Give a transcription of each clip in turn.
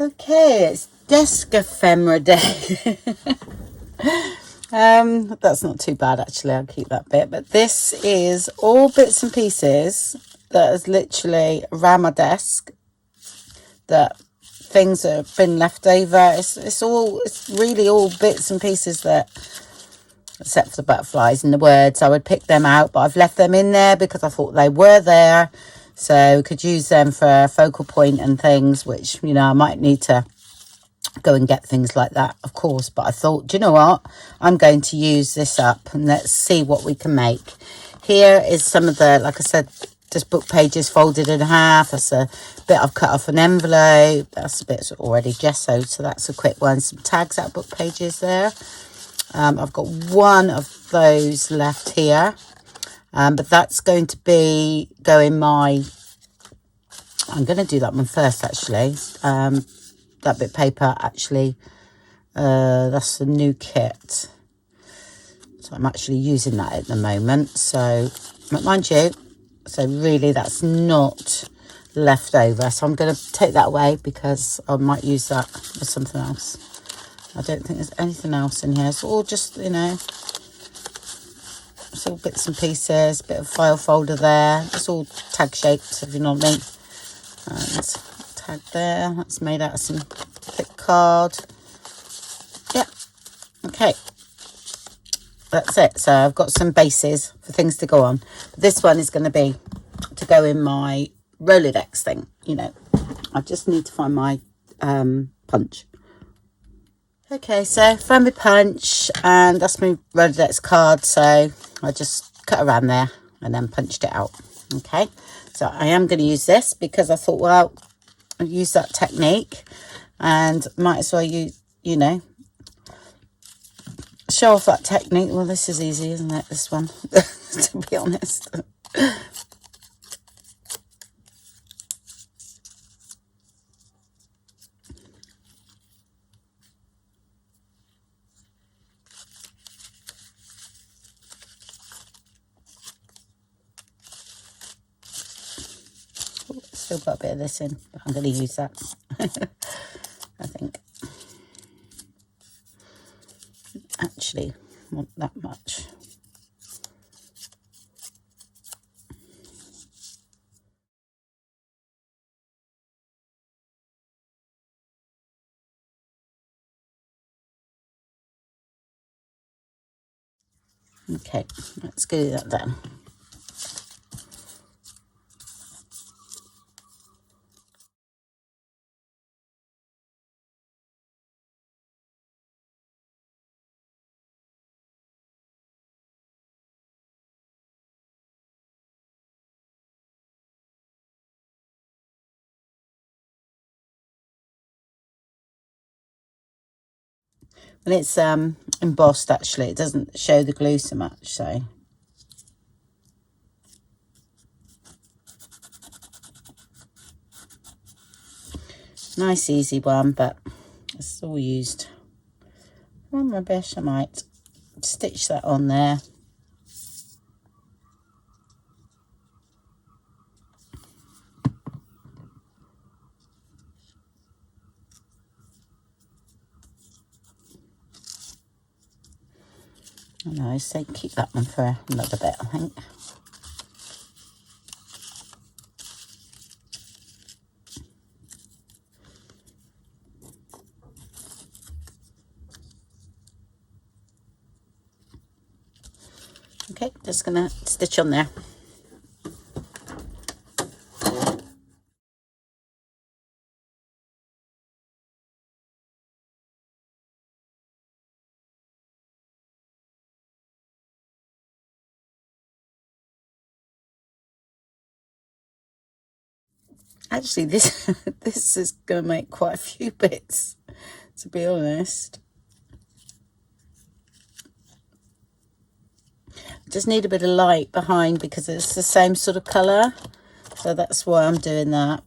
Okay, it's desk ephemera day. That's not too bad actually, I'll keep that bit. But this is all bits and pieces that is literally around my desk, that things that have been left over. It's really all bits and pieces that, except for the butterflies and the words, I would pick them out, but I've left them in there because I thought they were there, so could use them for a focal point and things, which, you know, I might need to go and get things like that, of course. But I thought, do you know what, I'm going to use this up and let's see what we can make. Here is some of the, like I said, just book pages folded in half. That's a bit I've cut off an envelope. That's a bit already gessoed, so that's a quick one. Some tags out book pages there. I've got one of those left here, but that's going to be going my, I'm going to do that one first actually. That bit of paper actually, that's the new kit, so I'm actually using that at the moment. So mind you, so really that's not left over, so I'm going to take that away because I might use that for something else. I don't think there's anything else in here. It's all just, you know, it's all bits and pieces. Bit of file folder there. It's all tag shapes, if you know what I mean. And tag there. That's made out of some thick card. Yeah. Okay. That's it. So I've got some bases for things to go on. But this one is going to be to go in my Rolodex thing. You know, I just need to find my punch. Okay, so found my punch, and that's my Rolodex card, so I just cut around there and then punched it out. Okay, so I am going to use this because I thought, well, I'll use that technique and might as well use, you know, show off that technique. Well, this is easy, isn't it, this one, to be honest. Still got a bit of this in, but I'm going to use that. I think actually want that much. Okay, let's glue that down. And it's embossed actually, it doesn't show the glue so much, so nice easy one, but it's all used. Oh, rubbish. I might stitch that on there. I know, so keep that one for another bit, I think. Okay, just gonna stitch on there. Actually, this this is gonna make quite a few bits, to be honest. Just need a bit of light behind because it's the same sort of colour, so that's why I'm doing that.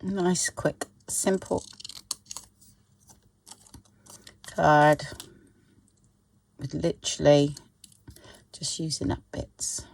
Nice, quick, simple card with literally just using up bits.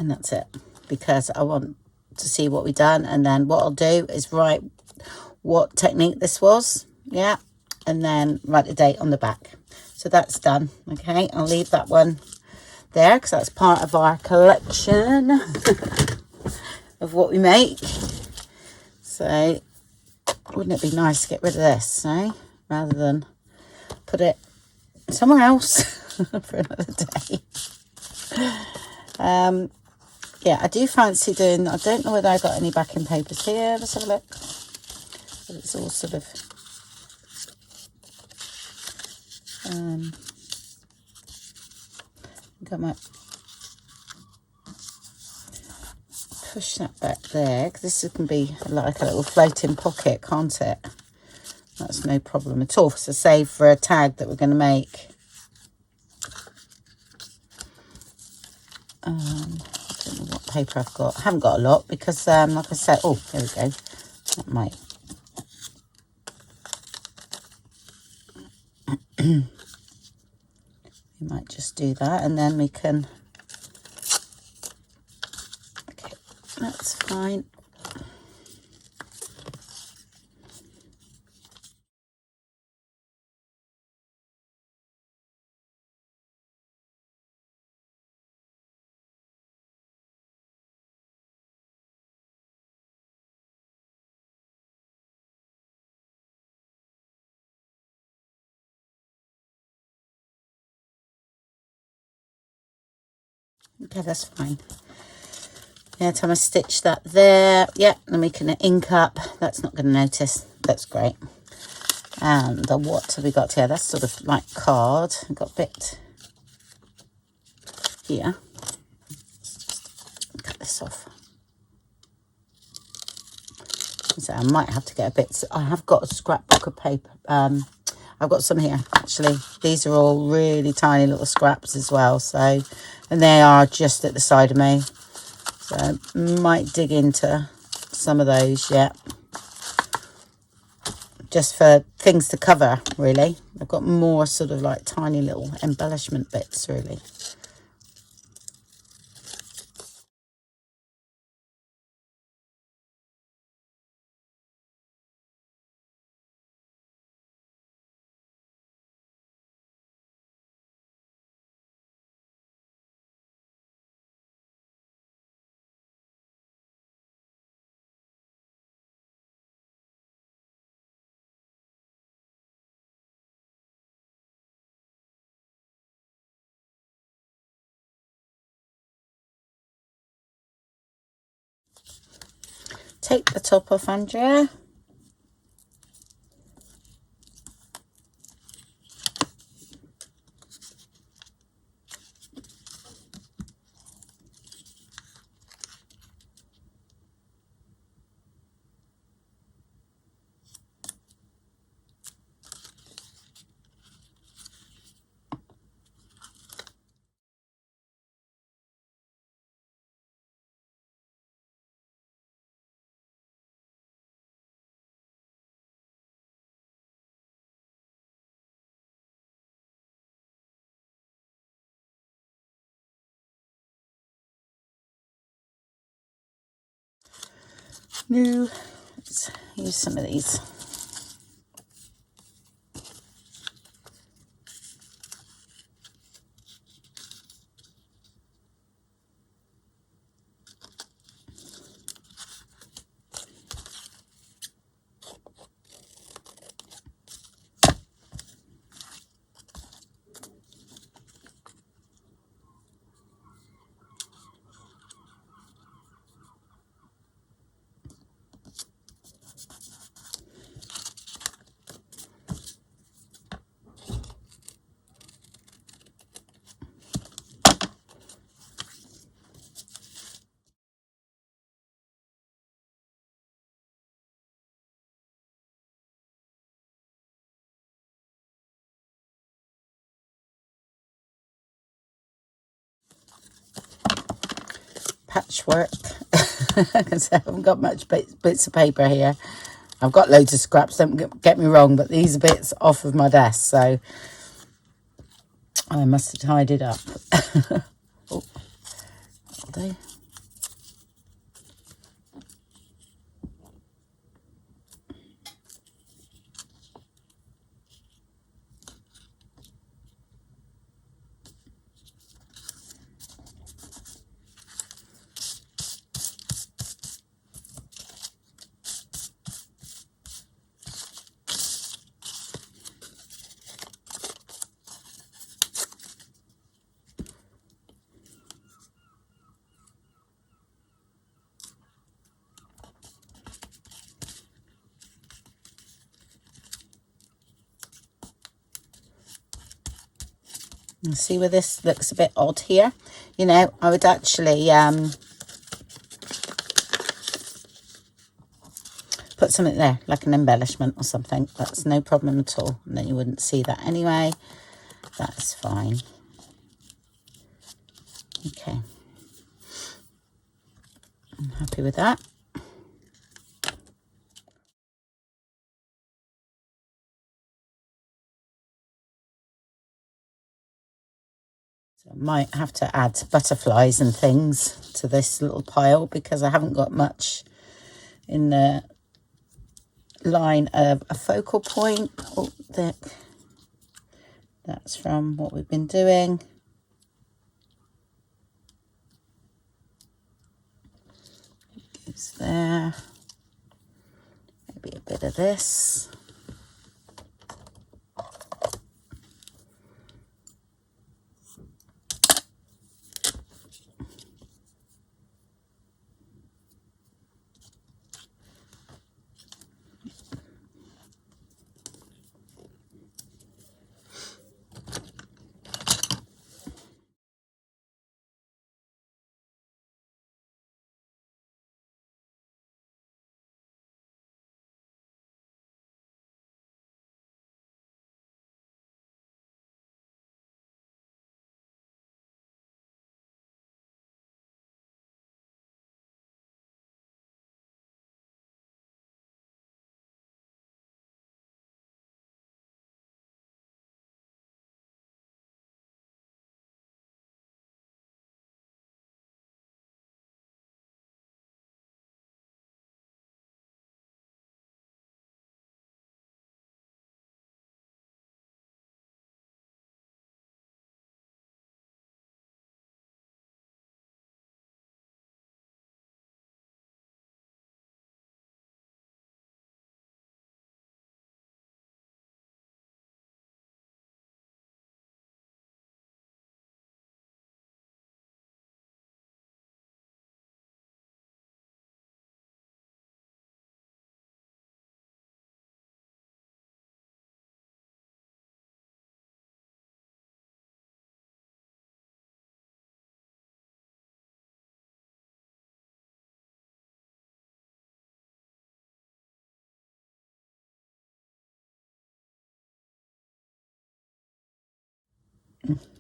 And that's it, because I want to see what we've done, and then what I'll do is write what technique this was, yeah, and then write the date on the back. So that's done. Okay, I'll leave that one there because that's part of our collection of what we make. So wouldn't it be nice to get rid of this, eh? Rather than put it somewhere else for another day. Yeah, I do fancy doing, I don't know whether I got any backing papers here. Let's have a look. But it's all sort of I think I might push that back there, because this can be like a little floating pocket, can't it? That's no problem at all. So save for a tag that we're going to make. I don't know what paper I've got. I haven't got a lot because, like I said, oh, there we go. That might. We might just do that, and then we can. Okay, that's fine. Okay, that's fine. Yeah, time I stitch that there. Yeah, then we can ink up. That's not going to notice. That's great. And what have we got here? That's sort of like card. I've got a bit here. Let's just cut this off. So I might have to get a bit. I have got a scrapbook of paper. I've got some here, actually. These are all really tiny little scraps as well. So, and they are just at the side of me. So I might dig into some of those, yeah. Just for things to cover, really. I've got more sort of like tiny little embellishment bits, really. Take the top off, Andrea. No, let's use some of these. patchwork. Because I haven't got much bits of paper here. I've got loads of scraps, don't get me wrong, but these are bits off of my desk, so I must have tied it up. Oh, that'll do. And see where this looks a bit odd here. You know, I would actually put something there, like an embellishment or something. That's no problem at all. And then you wouldn't see that anyway. That's fine. Okay. I'm happy with that. So I might have to add butterflies and things to this little pile because I haven't got much in the line of a focal point. Oh, that's from what we've been doing. It's there. Maybe a bit of this.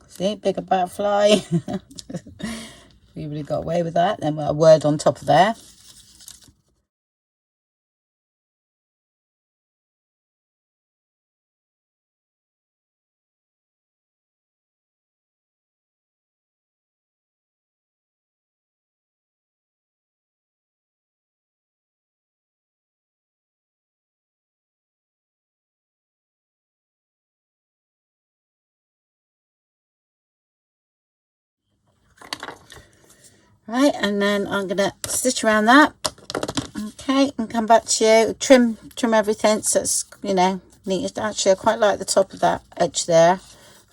See, bigger butterfly. We really got away with that. Then a word on top of there. Right, and then I'm gonna stitch around that. Okay, and come back to you. Trim everything so it's, you know, neat. Actually, I quite like the top of that edge there.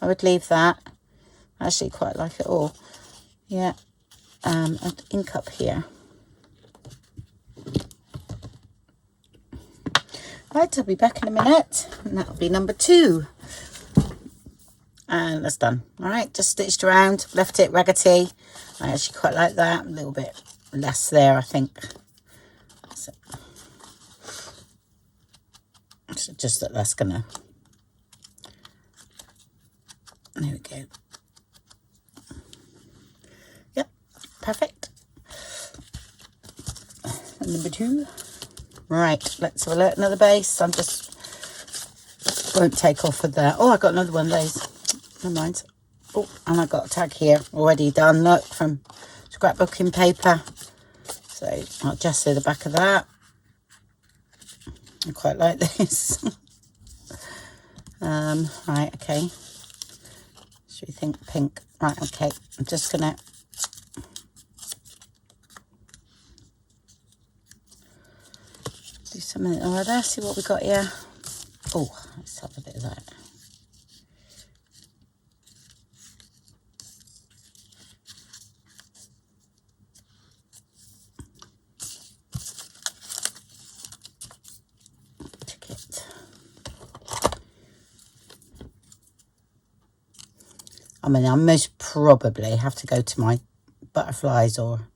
I would leave that. I actually quite like it all. Yeah. And ink up here. Right, I'll be back in a minute, and that'll be number 2. And that's done. All right, just stitched around, left it raggedy. I actually quite like that. A little bit less there, I think. So just that's gonna. There we go. Yep, perfect. number 2. Right, let's have a look. Another base. I'm just won't take off of there. Oh, I got another one of those. Never mind. Oh, and I got a tag here already done. Look, from scrapbooking paper. So I'll gesso the back of that. I quite like this. Right, okay. Should we think pink? Right, okay. I'm just gonna do something over there. See what we got here. Oh, let's have a bit of that. Ticket. I mean, I most probably have to go to my butterflies or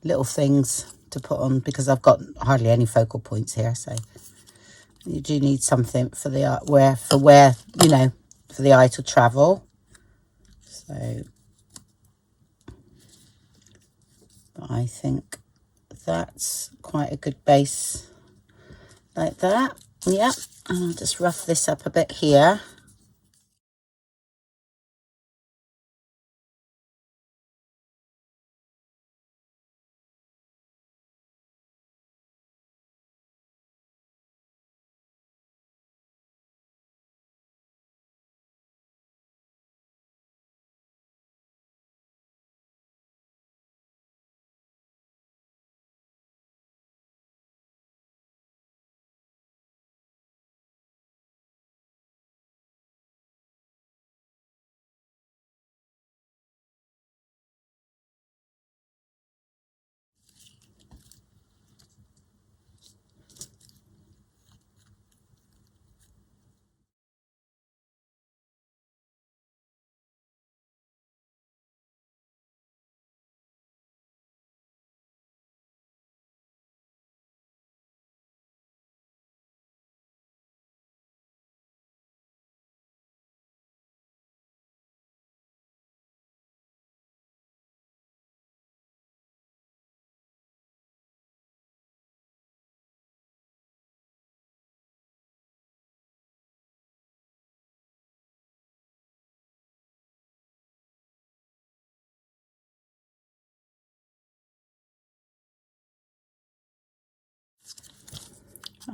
little things to put on because I've got hardly any focal points here. So you do need something for the eye, where you know, for the eye to travel. So I think that's quite a good base like that. Yeah, and I'll just rough this up a bit here.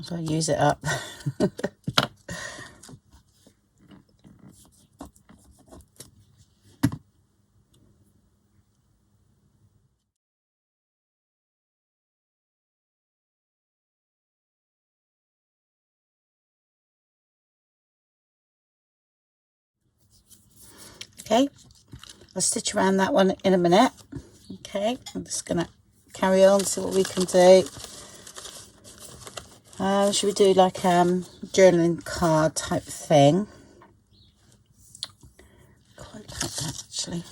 So I use it up. Okay, I'll stitch around that one in a minute. Okay, I'm just gonna carry on, see what we can do. Should we do like journaling card type thing? Quite like that actually.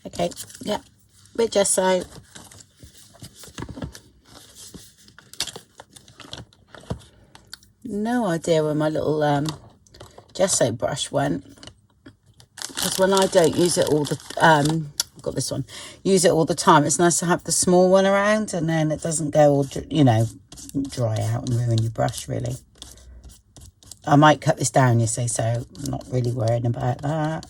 Okay, yeah, with gesso. No idea where my little gesso brush went, because when I don't use it all the I've got this one, use it all the time, it's nice to have the small one around, and then it doesn't go all, you know, dry out and ruin your brush really. I might cut this down, you see, so I'm not really worrying about that.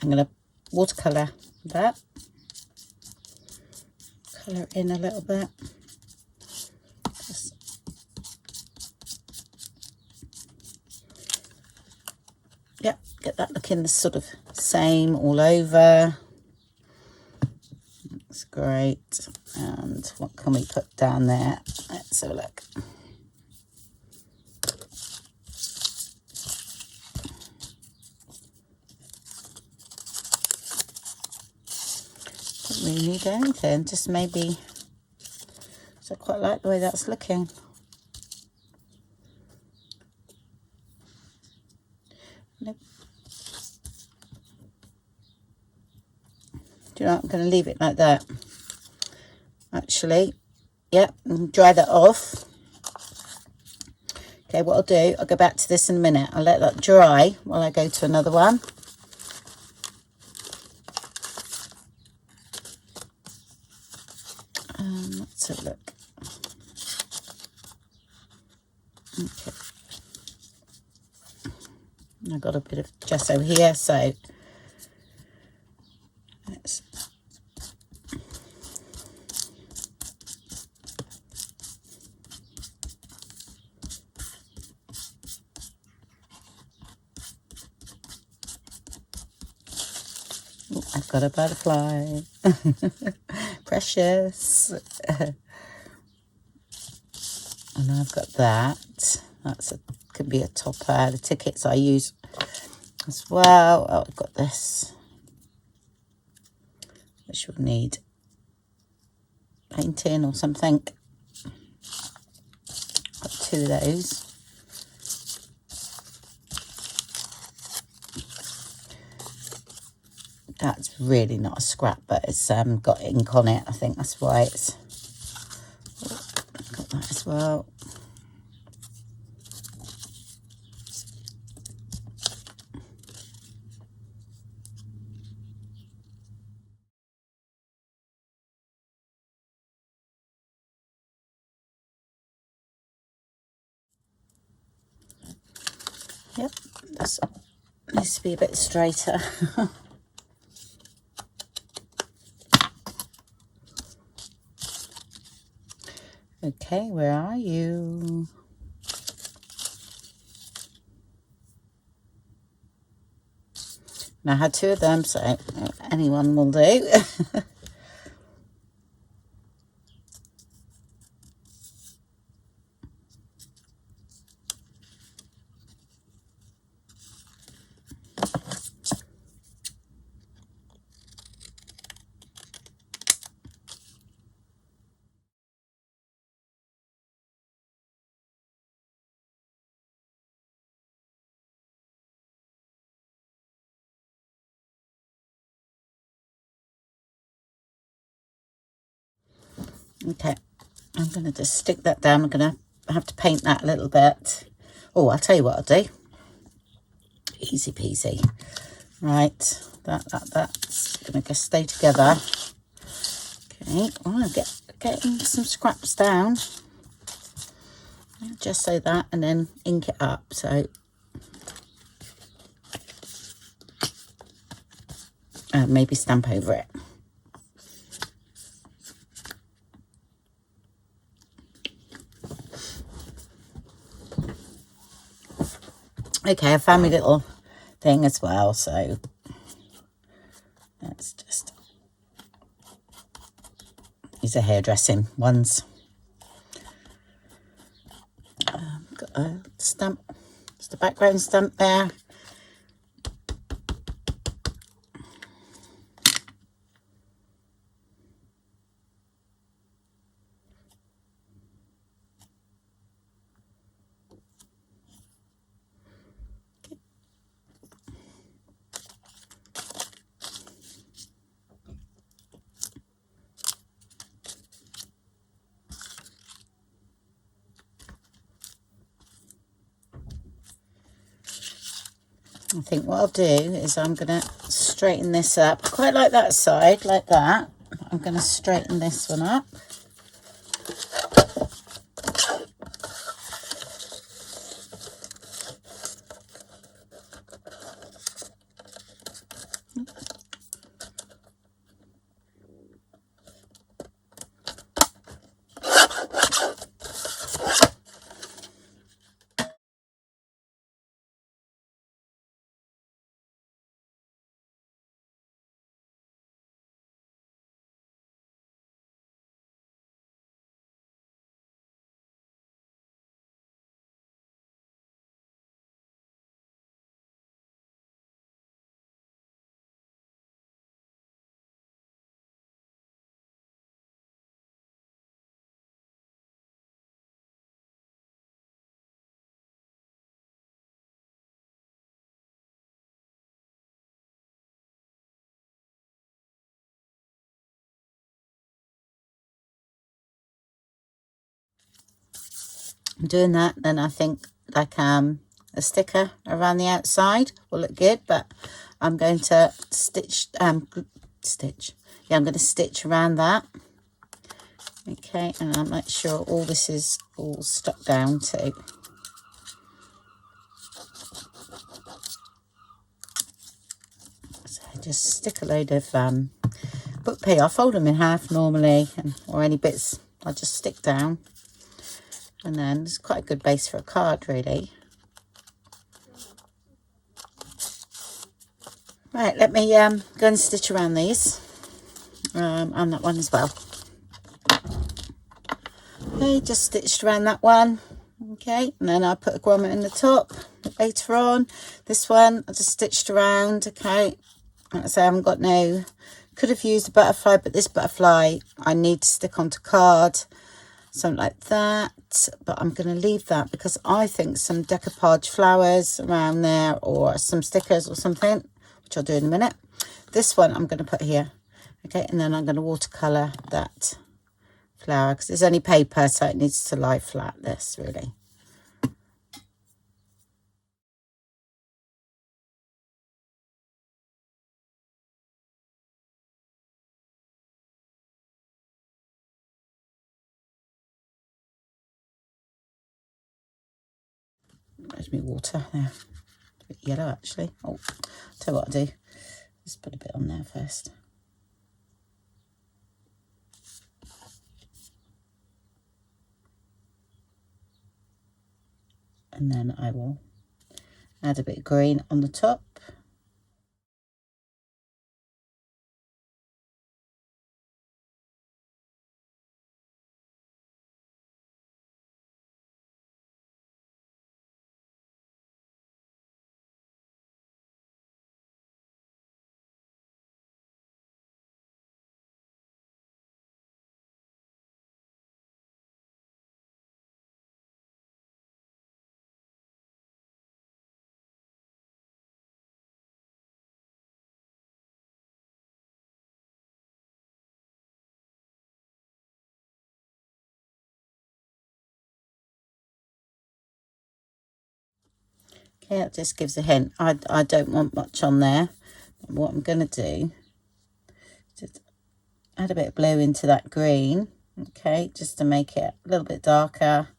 I'm going to watercolour that, colour it in a little bit. Yep, get that looking the sort of same all over. That's great. And what can we put down there? Let's have a look. Don't really need anything, just maybe. So I quite like the way that's looking. Nope. Do you know what? I'm going to leave it like that. Actually, yep, and dry that off. Okay, what I'll do, I'll go back to this in a minute. I'll let that dry while I go to another one. Let's have a look. Okay. I've got a bit of gesso here, so let's. Oh, I've got a butterfly. Precious. And I've got that. That's could be a topper. The tickets I use as well. Oh, I've got this, which will need painting or something. Got two of those. That's really not a scrap, but it's got ink on it. I think that's why it's. Oh, got that as well. Yep, this needs to be a bit straighter. Okay, where are you? And I had two of them, so anyone will do. Okay, I'm going to just stick that down. I'm going to have to paint that a little bit. Oh, I'll tell you what I'll do. Easy peasy. Right, that's going to stay together. Okay, well, I'm getting some scraps down. Just so that, and then ink it up. So, maybe stamp over it. Okay, I found my little thing as well, so let's just use a hairdressing ones. Got a stamp, just a background stamp there. I think what I'll do is I'm going to straighten this up. I quite like that side, like that. I'm going to straighten this one up. I'm doing that, then I think like a sticker around the outside will look good, but I'm going to stitch, yeah, I'm going to stitch around that. Okay, and I'll make sure all this is all stuck down too. So just stick a load of book pea. I fold them in half normally, or any bits I just stick down. And then it's quite a good base for a card, really. Right, let me go and stitch around these, and that one as well. Okay, just stitched around that one. Okay, and then I put a grommet in the top later on. This one I just stitched around. Okay, like I say, I haven't got no, could have used a butterfly, but this butterfly I need to stick onto card, something like that. But I'm going to leave that because I think some decoupage flowers around there, or some stickers or something, which I'll do in a minute. This one I'm going to put here. Okay, and then I'm going to watercolour that flower because it's only paper, so it needs to lie flat, this really. There's me water there. A bit yellow actually. Oh, tell you what I'll do. Just put a bit on there first. And then I will add a bit of green on the top. Okay, that just gives a hint. I don't want much on there. What I'm going to do is just add a bit of blue into that green. Okay, just to make it a little bit darker.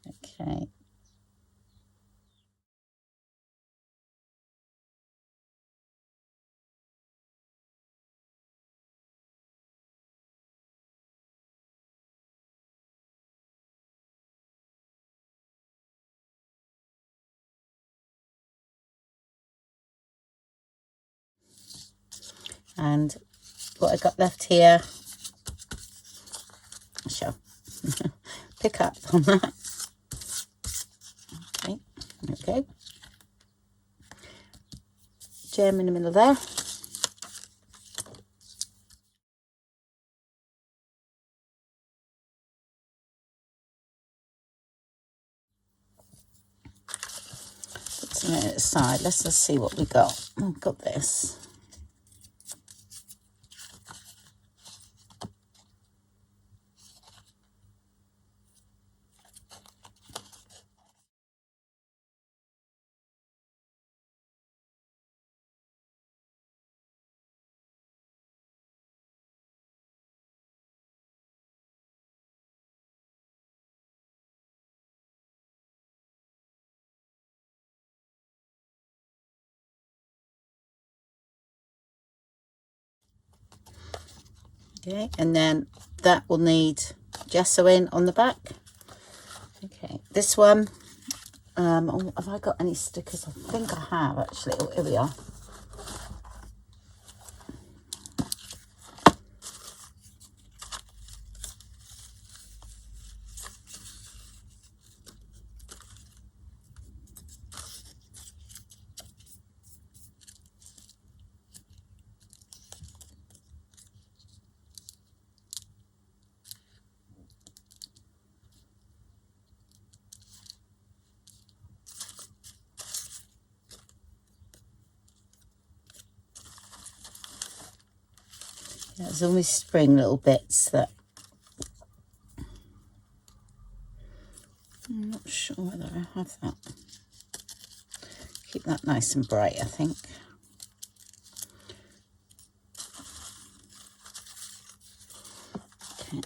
Okay. And what I got left here, I shall pick up on that. Okay, there we go. Gem in the middle there. Put some at the side. Let's just see what we got. I've got this. Okay, and then that will need gesso in on the back. Okay, this one, oh, have I got any stickers? I think I have actually. Oh, here we are. There's always spring little bits that have that. Keep that nice and bright, I think. Okay.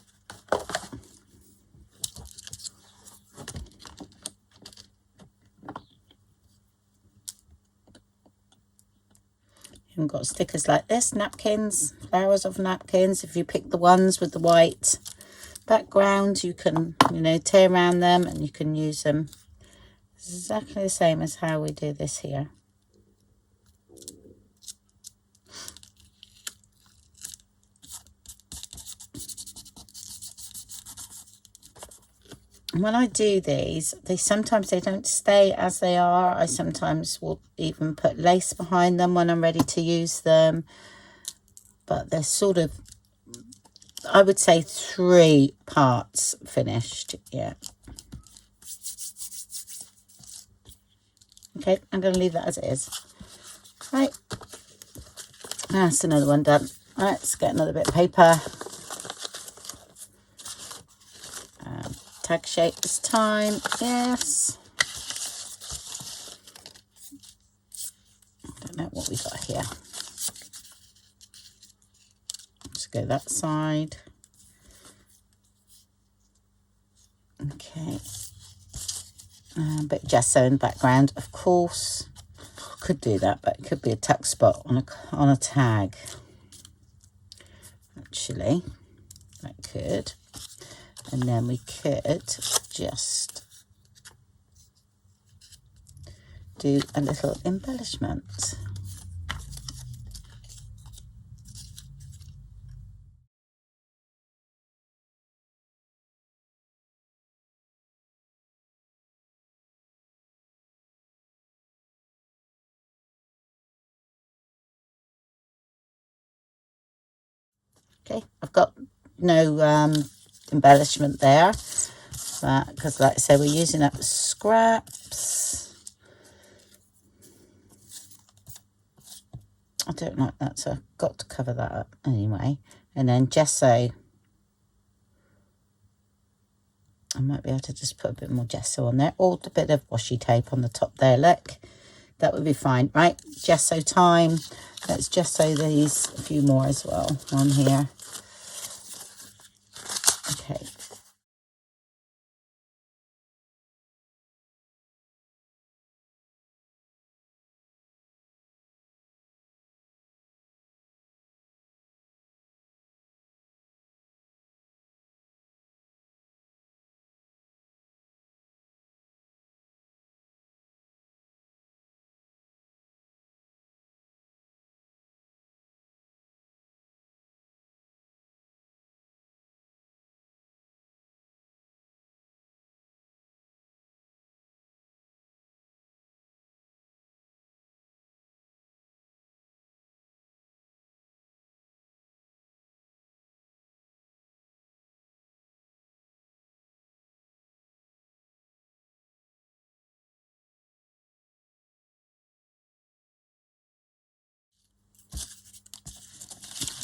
You've got stickers like this, napkins, flowers of napkins. If you pick the ones with the white background, you can, you know, tear around them and you can use them. It's exactly the same as how we do this here. And when I do these, sometimes they don't stay as they are. I sometimes will even put lace behind them when I'm ready to use them. But they're sort of, I would say 3 parts finished. Yeah. Okay, I'm going to leave that as it is. Right. That's another one done. Right, let's get another bit of paper. Tag shape this time. Yes. I don't know what we got here. Let's go that side. Okay. A bit of gesso in the background, of course. Could do that, but it could be a tuck spot on a tag. Actually, that could. And then we could just do a little embellishment. Okay, I've got no embellishment there, because like I say, we're using up the scraps. I don't like that, so I've got to cover that up anyway. And then gesso. I might be able to just put a bit more gesso on there, or a bit of washi tape on the top there. Look, that would be fine. Right, gesso time. Let's gesso these, a few more as well on here. Okay.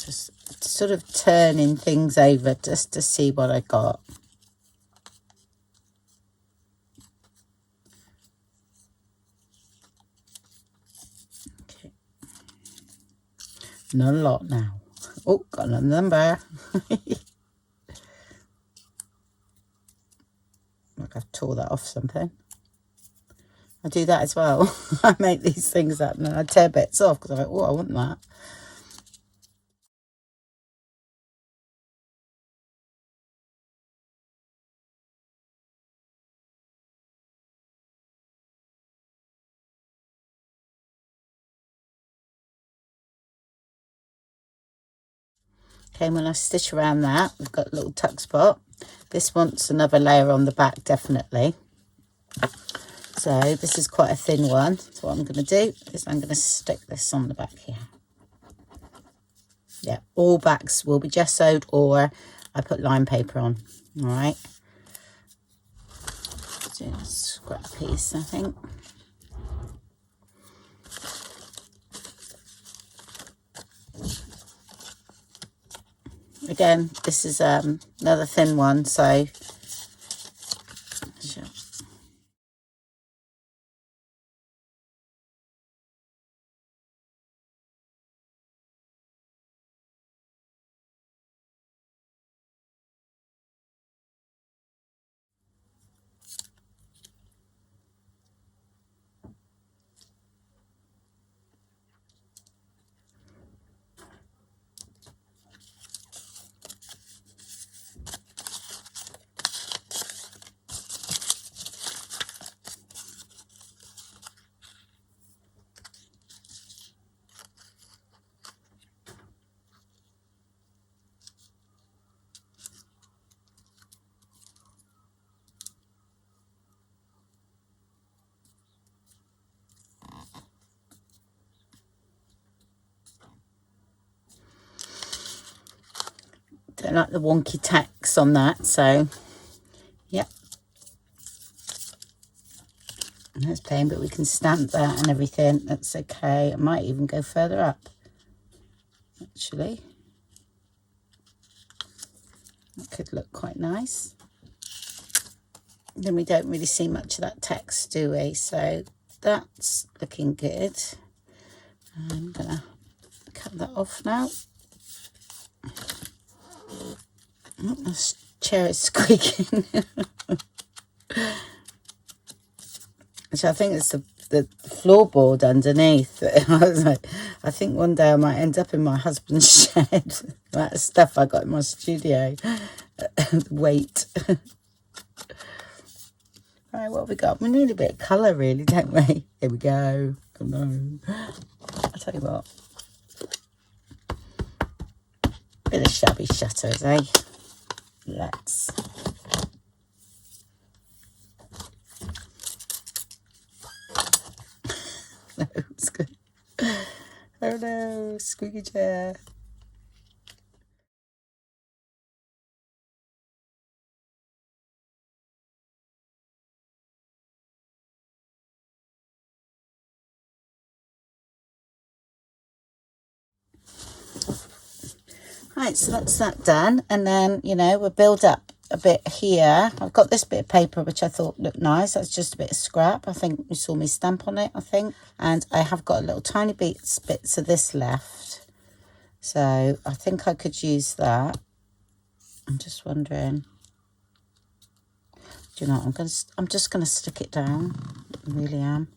Just sort of turning things over just to see what I got. Okay. Not a lot now. Oh, got another number. Like I've tore that off something. I do that as well. I make these things up and I tear bits off because I'm like, oh, I want that. Okay, when I stitch around that, we've got a little tuck spot. This wants another layer on the back, definitely. So this is quite a thin one. So what I'm going to do is I'm going to stick this on the back here. Yeah, all backs will be gessoed or I put lime paper on. All right. Do a scrap piece, I think. Again, this is another thin one, so Don't like the wonky text on that, so yep. That's plain, but we can stamp that and everything. That's okay. I might even go further up, actually. That could look quite nice. Then we don't really see much of that text, do we? So that's looking good. I'm gonna cut that off now. Oh, this chair is squeaking. Which I think it's the floorboard underneath. I was like, I think one day I might end up in my husband's shed. That stuff I got in my studio. Weight. Right, what have we got? We need a bit of colour, really, don't we? Here we go. Come on. I'll tell you what. Bit of shabby shutters, eh? Let's. No, it's good. Oh no, squeaky chair. Right, so that's that done. And then, you know, we'll build up a bit here. I've got this bit of paper, which I thought looked nice. That's just a bit of scrap. I think you saw me stamp on it, I think. And I have got a little tiny bits of this left. So I think I could use that. I'm just wondering. Do you know what? I'm just gonna stick it down. I really am.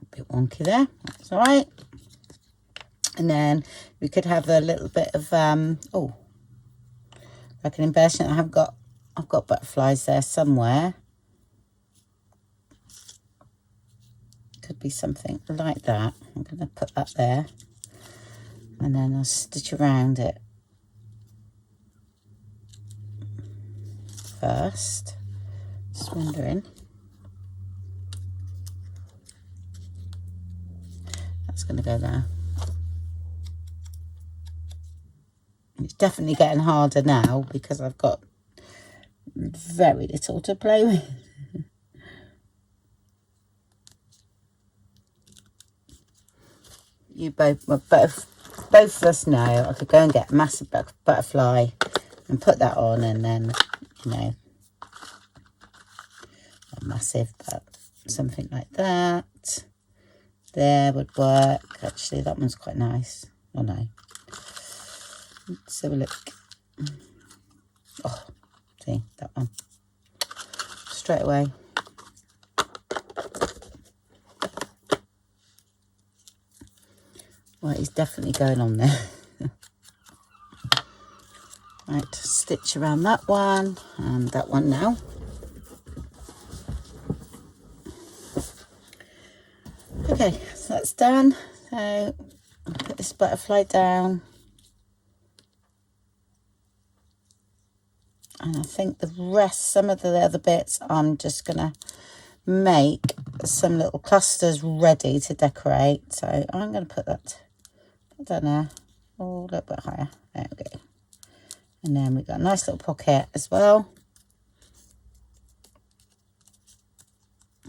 A bit wonky there. That's all right. And then we could have a little bit of oh, like an embellishment. I've got butterflies there somewhere. Could be something like that. I'm going to put that there, and then I'll stitch around it first. Just wondering. That's going to go there. It's definitely getting harder now because I've got very little to play with. You both of us know I could go and get a massive butterfly and put that on, and then, you know, not massive, but something like that there would work. Actually, that one's quite nice. Oh no, let's have a look. Oh, see that one straight away. Right, he's definitely going on there. Right, stitch around that one and that one now. Okay, so that's done. So I'll put this butterfly down. And I think the rest, some of the other bits, I'm just going to make some little clusters ready to decorate. So I'm going to put that down there. Oh, a little bit higher. There we go. And then we've got a nice little pocket as well.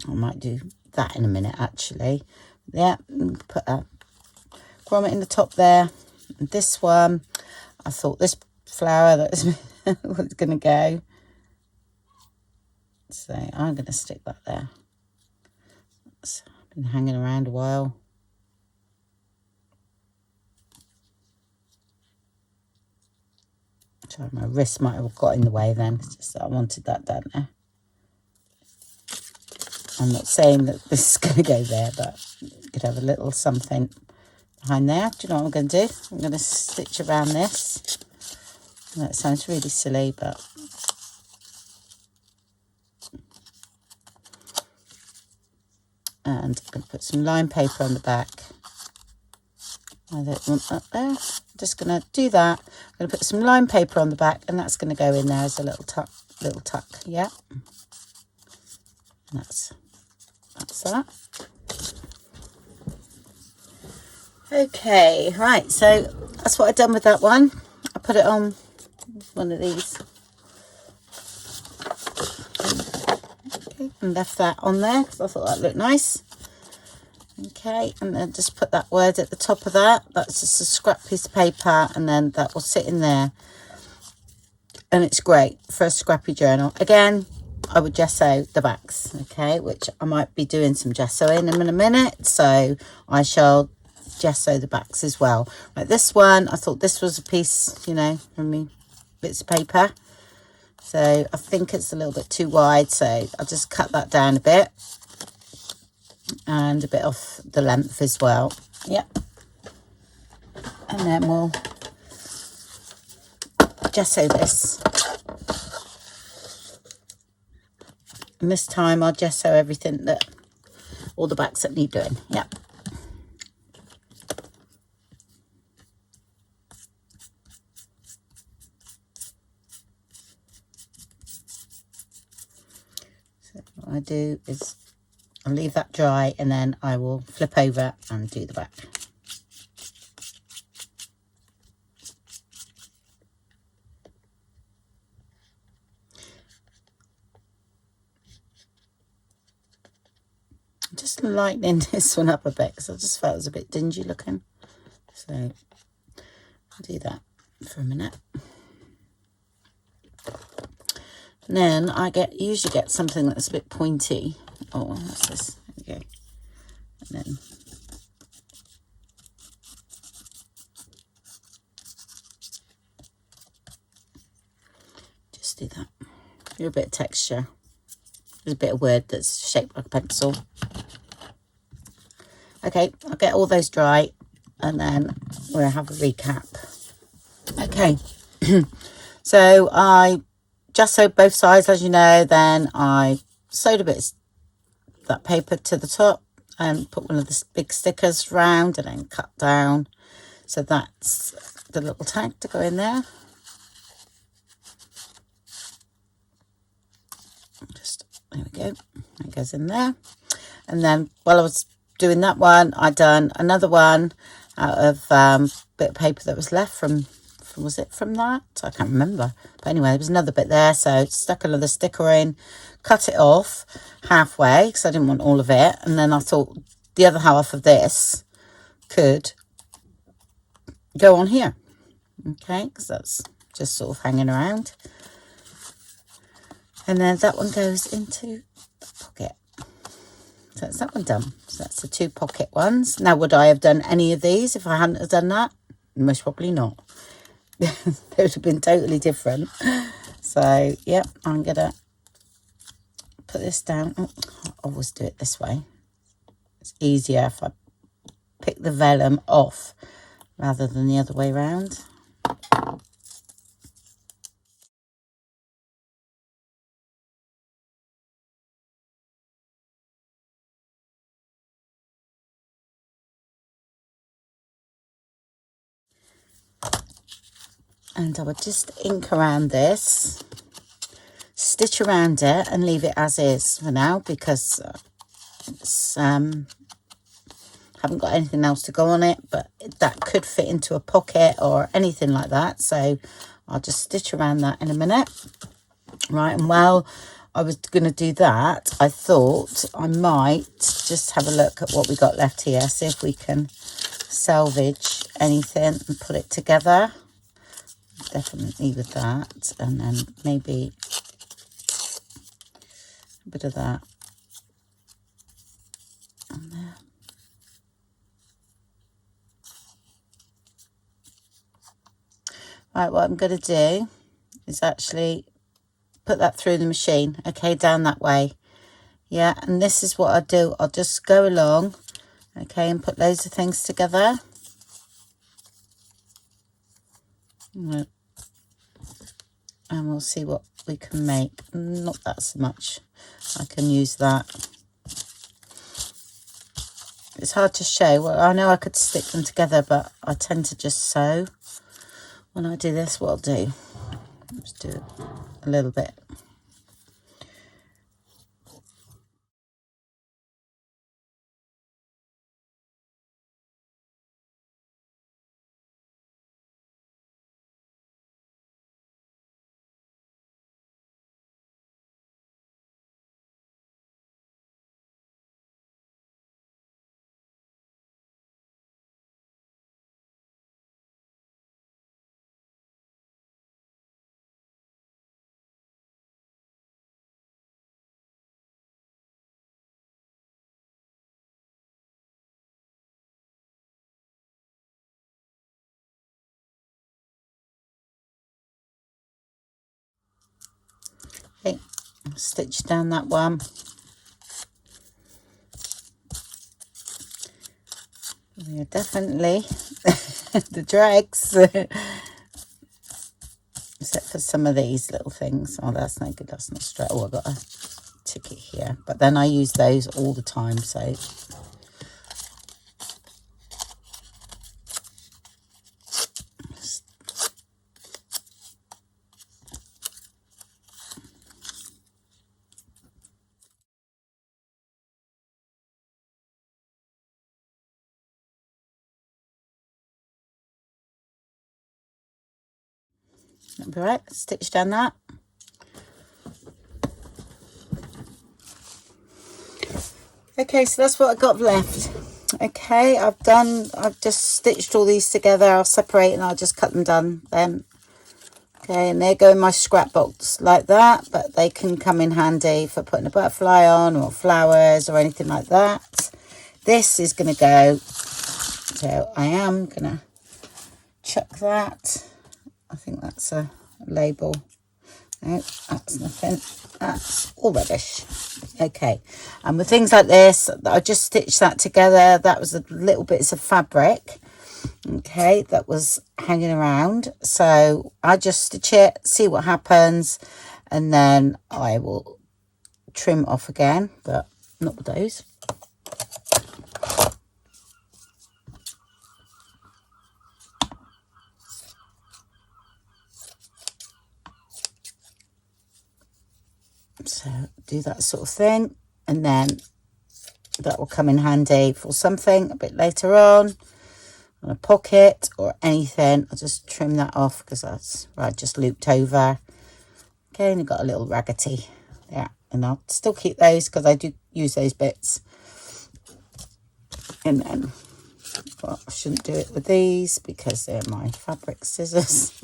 I might do that in a minute, actually. Yeah, put a grommet in the top there. And this one, I thought this flower that was going to go. So I'm going to stick that there. It's been hanging around a while. Sorry, my wrist might have got in the way then. It's just that I wanted that down there. I'm not saying that this is going to go there, but you could have a little something behind there. Do you know what I'm going to do? I'm going to stitch around this. That sounds really silly, but and I'm going to put some line paper on the back. I don't want that there. I'm just going to do that. I'm going to put some line paper on the back, and that's going to go in there as a little tuck. Yeah. That's that. Okay, right, so that's what I've done with that one. I put it on one of these. Okay, and left that on there because I thought that looked nice. Okay, and then just put that word at the top of that. That's just a scrap piece of paper, and then that will sit in there. And it's great for a scrappy journal. Again, I would gesso the backs, okay, which I might be doing some gessoing in a minute, so I shall gesso the backs as well. Like this one, I thought this was a piece, you know, from me bits of paper, so I think it's a little bit too wide, so I'll just cut that down a bit and a bit off the length as well. Yep. And then we'll gesso this. And this time I'll gesso everything, that all the backs that need doing. Yep. So what I do is I'll leave that dry, and then I will flip over and do the back. Just lightening this one up a bit because I just felt it was a bit dingy looking, so I'll do that for a minute. And then I usually get something that's a bit pointy. Oh, what's this? There we go. And then just do that. Do a bit of texture. There's a bit of word that's shaped like a pencil. Okay, I'll get all those dry, and then we'll have a recap. Okay, so I just sewed both sides, as you know. Then I sewed a bit of that paper to the top and put one of the big stickers round, and then cut down. So that's the little tag to go in there. Just, there we go, it goes in there. And then while I was doing that one, I done another one out of bit of paper that was left from was it from that? I can't remember, but anyway, there was another bit there, so stuck another sticker in, cut it off halfway because I didn't want all of it, and then I thought the other half of this could go on here, okay, because that's just sort of hanging around. And then that one goes into the pocket. So that's that one done. So that's the two pocket ones. Now, would I have done any of these if I hadn't have done that? Most probably not. They would have been totally different. So, yep, I'm going to put this down. Oh, I always do it this way. It's easier if I pick the vellum off rather than the other way around. And I would just ink around this, stitch around it and leave it as is for now, because it's haven't got anything else to go on it, but that could fit into a pocket or anything like that. So I'll just stitch around that in a minute. Right, and while I was going to do that, I thought I might just have a look at what we got left here, see if we can salvage anything and put it together. Definitely with that, and then maybe a bit of that on there. Right, what I'm going to do is actually put that through the machine, okay, down that way, Yeah, and this is what I do. I'll just go along, okay, and put loads of things together. And we'll see what we can make. Not that so much. I can use that. It's hard to show. Well, I know I could stick them together, but I tend to just sew. When I do this, what I'll do, just do a little bit. Okay, stitch down that one. Yeah, definitely the dregs. Except for some of these little things. Oh, that's no good. That's not straight. Oh, I've got a ticket here. But then I use those all the time, so... That'll be right. Stitch down that. Okay, so that's what I've got left. Okay, I've just stitched all these together. I'll separate and I'll just cut them down then. Okay, and they go in my scrapbooks like that, but they can come in handy for putting a butterfly on or flowers or anything like that. This is going to go, so I am going to chuck that. I think that's a label. No, that's nothing. That's all rubbish. Okay, and with things like this, I just stitched that together. That was the little bits of fabric, okay, that was hanging around. So I just stitch it, see what happens, and then I will trim off again, but not with those. So do that sort of thing, and then that will come in handy for something a bit later on a pocket or anything. I'll just trim that off because that's right, just looped over. Okay, and you've got a little raggedy there, and I'll still keep those because I do use those bits. And then, well, I shouldn't do it with these because they're my fabric scissors.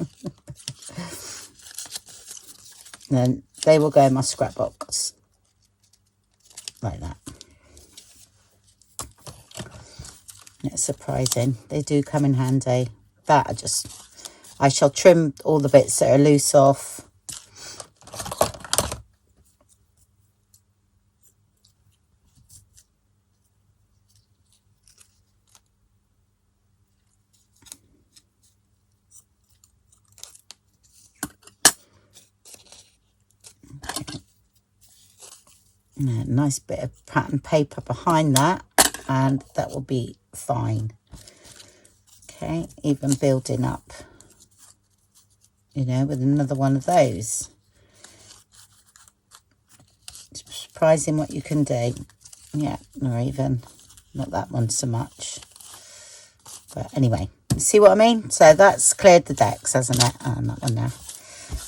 And then they will go in my scrapbooks like that. It's surprising. They do come in handy. That I shall trim all the bits that are loose off. A nice bit of pattern paper behind that, and that will be fine. Okay, even building up, you know, with another one of those. It's surprising what you can do. Yeah, or even not that one so much. But anyway, you see what I mean? So that's cleared the decks, hasn't it? And that one there.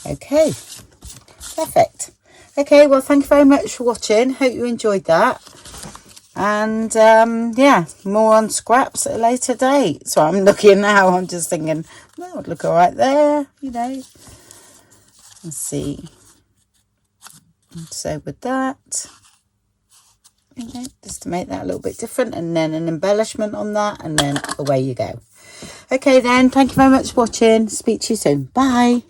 Okay, perfect. Okay, well, thank you very much for watching. Hope you enjoyed that. And yeah, more on scraps at a later date. So I'm looking now, I'm just thinking, well, it would look all right there, you know. Let's see. So with that, you know, just to make that a little bit different, and then an embellishment on that, and then away you go. Okay then, thank you very much for watching. Speak to you soon. Bye.